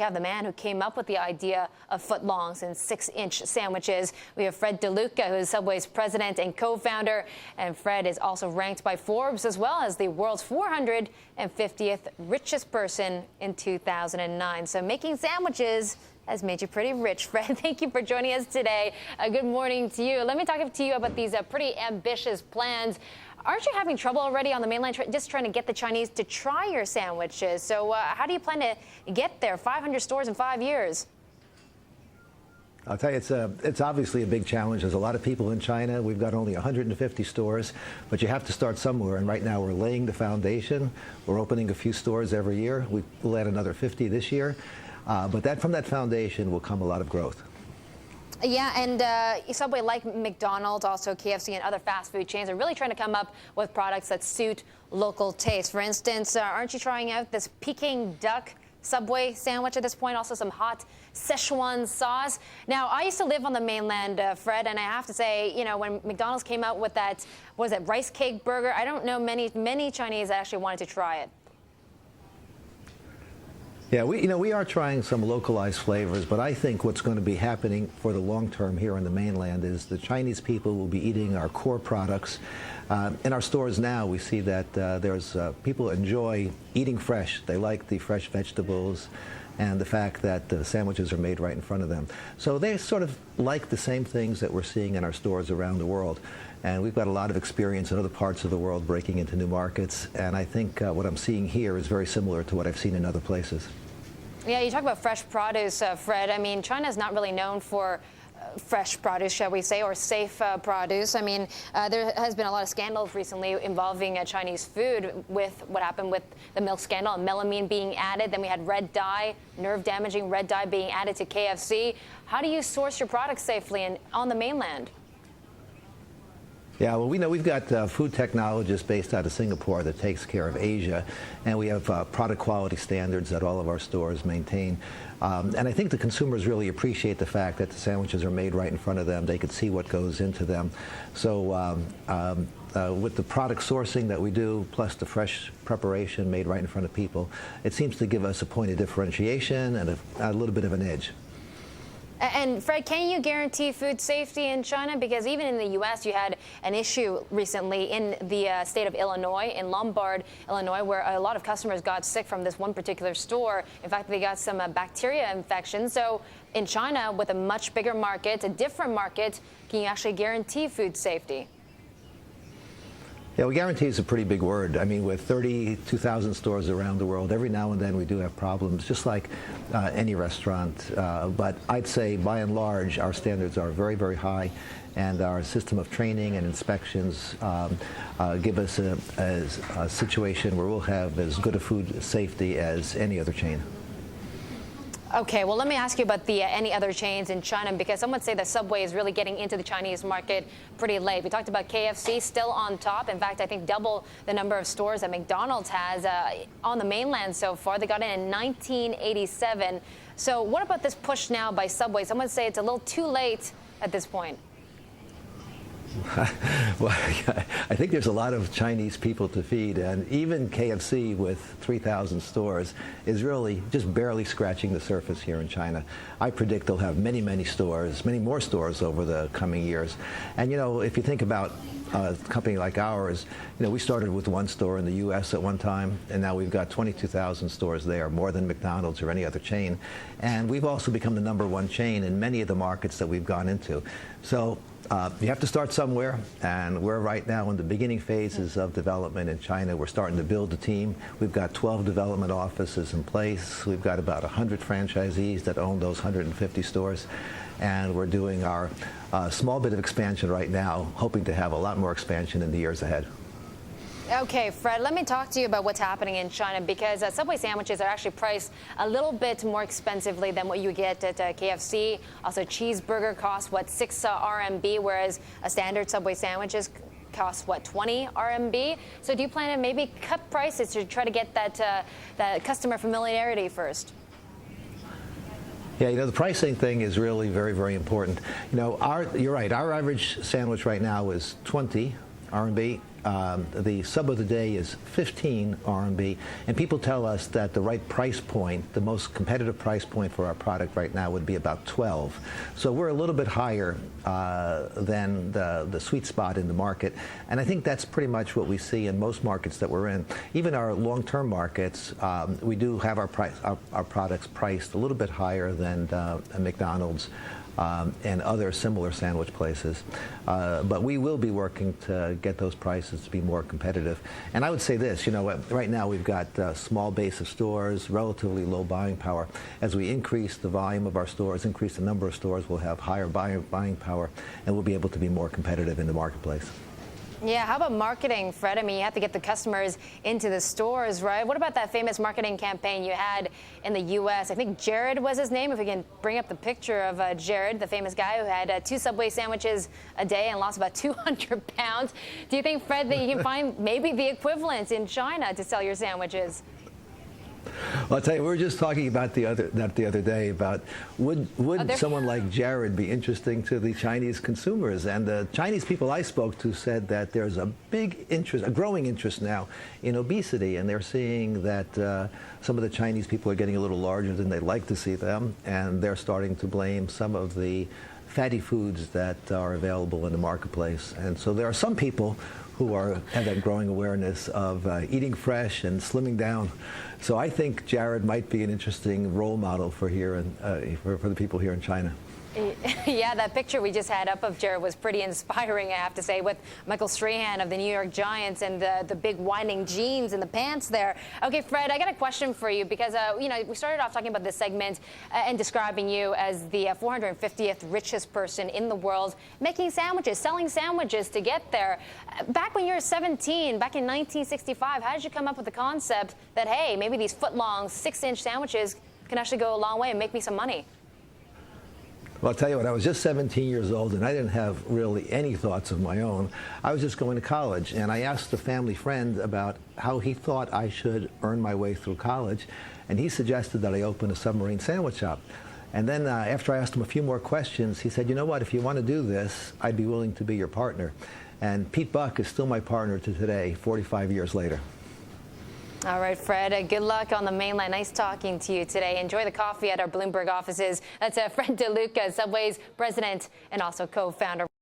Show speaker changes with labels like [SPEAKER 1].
[SPEAKER 1] we have the man who came up with the idea of footlongs and 6-inch sandwiches. We have Fred DeLuca, who is Subway's president and co-founder. And Fred is also ranked by Forbes as well as the world's 450th richest person in 2009. So making sandwiches has made you pretty rich. Fred, thank you for joining us today. Good morning to you. Let me talk to you about these pretty ambitious plans. Aren't you having trouble already on the mainland just trying to get the Chinese to try your sandwiches? So how do you plan to get there? 500 stores in 5 years.
[SPEAKER 2] I'll tell you, it's obviously a big challenge. There's a lot of people in China. We've got only 150 stores, but you have to start somewhere. And right now we're laying the foundation. We're opening a few stores every year. We'll add another 50 this year. But from that foundation will come a lot of growth.
[SPEAKER 1] Yeah, and Subway, like McDonald's, also KFC and other fast food chains, are really trying to come up with products that suit local tastes. For instance, aren't you trying out this Peking duck Subway sandwich at this point? Also some hot Szechuan sauce. Now, I used to live on the mainland, Fred, and I have to say, you know, when McDonald's came out with that, what is it, rice cake burger, I don't know many Chinese that actually wanted to try it.
[SPEAKER 2] Yeah, we are trying some localized flavors, but I think what's going to be happening for the long term here on the mainland is the Chinese people will be eating our core products. In our stores now, we see that there's people enjoy eating fresh. They like the fresh vegetables and the fact that the sandwiches are made right in front of them. So they sort of like the same things that we're seeing in our stores around the world. And we've got a lot of experience in other parts of the world breaking into new markets. And I think what I'm seeing here is very similar to what I've seen in other places.
[SPEAKER 1] Yeah, you talk about fresh produce, Fred. I mean, China is not really known for fresh produce, shall we say, or safe produce. I mean, there has been a lot of scandals recently involving Chinese food with what happened with the milk scandal and melamine being added. Then we had red dye, nerve-damaging red dye being added to KFC. How do you source your products safely on the mainland?
[SPEAKER 2] Yeah, well, we know we've got food technologists based out of Singapore that takes care of Asia, and we have product quality standards that all of our stores maintain. And I think the consumers really appreciate the fact that the sandwiches are made right in front of them. They can see what goes into them. So with the product sourcing that we do, plus the fresh preparation made right in front of people, it seems to give us a point of differentiation and a little bit of an edge.
[SPEAKER 1] And Fred, can you guarantee food safety in China? Because even in the U.S., you had an issue recently in the state of Illinois, in Lombard, Illinois, where a lot of customers got sick from this one particular store. In fact, they got some bacteria infection. So in China, with a much bigger market, a different market, can you actually guarantee food safety?
[SPEAKER 2] Yeah, well, guarantee is a pretty big word. I mean, with 32,000 stores around the world, every now and then we do have problems, just like any restaurant. But I'd say, by and large, our standards are very, very high, and our system of training and inspections give us a situation where we'll have as good a food safety as any other chain.
[SPEAKER 1] Okay, well, let me ask you about the any other chains in China, because some would say that Subway is really getting into the Chinese market pretty late. We talked about KFC still on top. In fact, I think double the number of stores that McDonald's has on the mainland so far. They got in 1987. So what about this push now by Subway? Some would say it's a little too late at this point.
[SPEAKER 2] Well, I think there's a lot of Chinese people to feed, and even KFC with 3,000 stores is really just barely scratching the surface here in China. I predict they'll have many, many stores, many more stores over the coming years. And, you know, if you think about a company like ours, you know, we started with one store in the U.S. at one time, and now we've got 22,000 stores there, more than McDonald's or any other chain. And we've also become the #1 chain in many of the markets that we've gone into. So you have to start somewhere, and we're right now in the beginning phases of development in China. We're starting to build a team. We've got 12 development offices in place. We've got about 100 franchisees that own those 150 stores, and we're doing our small bit of expansion right now, hoping to have a lot more expansion in the years ahead.
[SPEAKER 1] Okay, Fred, let me talk to you about what's happening in China, because Subway sandwiches are actually priced a little bit more expensively than what you get at KFC. Also, cheeseburger costs, what, 6 RMB, whereas a standard Subway sandwiches cost, what, 20 RMB? So do you plan to maybe cut prices to try to get that customer familiarity first?
[SPEAKER 2] Yeah, you know, the pricing thing is really very, very important. You know, you're right, our average sandwich right now is 20 RMB, The sub of the day is 15 RMB, and people tell us that the right price point, the most competitive price point for our product right now would be about 12. So we're a little bit higher than the sweet spot in the market, and I think that's pretty much what we see in most markets that we're in. Even our long-term markets, we do have our products priced a little bit higher than McDonald's and other similar sandwich places. But we will be working to get those prices to be more competitive. And I would say this, right now we've got a small base of stores, relatively low buying power. As we increase the volume of our stores, increase the number of stores, we'll have higher buying power, and we'll be able to be more competitive in the marketplace.
[SPEAKER 1] Yeah, how about marketing, Fred? I mean, you have to get the customers into the stores, right? What about that famous marketing campaign you had in the U.S.? I think Jared was his name, if we can bring up the picture of Jared, the famous guy who had 2 Subway sandwiches a day and lost about 200 pounds. Do you think, Fred, that you can find maybe the equivalent in China to sell your sandwiches?
[SPEAKER 2] Well, I'll tell you, we were just talking about the other day about would someone like Jared be interesting to the Chinese consumers? And the Chinese people I spoke to said that there's a big interest, a growing interest now in obesity, and they're seeing that some of the Chinese people are getting a little larger than they'd like to see them, and they're starting to blame some of the fatty foods that are available in the marketplace. And so there are some people who have that growing awareness of eating fresh and slimming down. So I think Jared might be an interesting role model for the people here in China.
[SPEAKER 1] Yeah, that picture we just had up of Jared was pretty inspiring, I have to say, with Michael Strahan of the New York Giants and the big winding jeans and the pants there. Okay, Fred, I got a question for you because, we started off talking about this segment and describing you as the 450th richest person in the world, making sandwiches, selling sandwiches to get there. Back when you were 17, back in 1965, how did you come up with the concept that, hey, maybe these foot-long 6-inch sandwiches can actually go a long way and make me some money?
[SPEAKER 2] Well, I'll tell you what, I was just 17 years old, and I didn't have really any thoughts of my own. I was just going to college, and I asked a family friend about how he thought I should earn my way through college, and he suggested that I open a submarine sandwich shop. And then after I asked him a few more questions, he said, you know what, if you want to do this, I'd be willing to be your partner. And Pete Buck is still my partner to today, 45 years later.
[SPEAKER 1] All right, Fred, good luck on the mainland. Nice talking to you today. Enjoy the coffee at our Bloomberg offices. That's Fred DeLuca, Subway's president and also co-founder.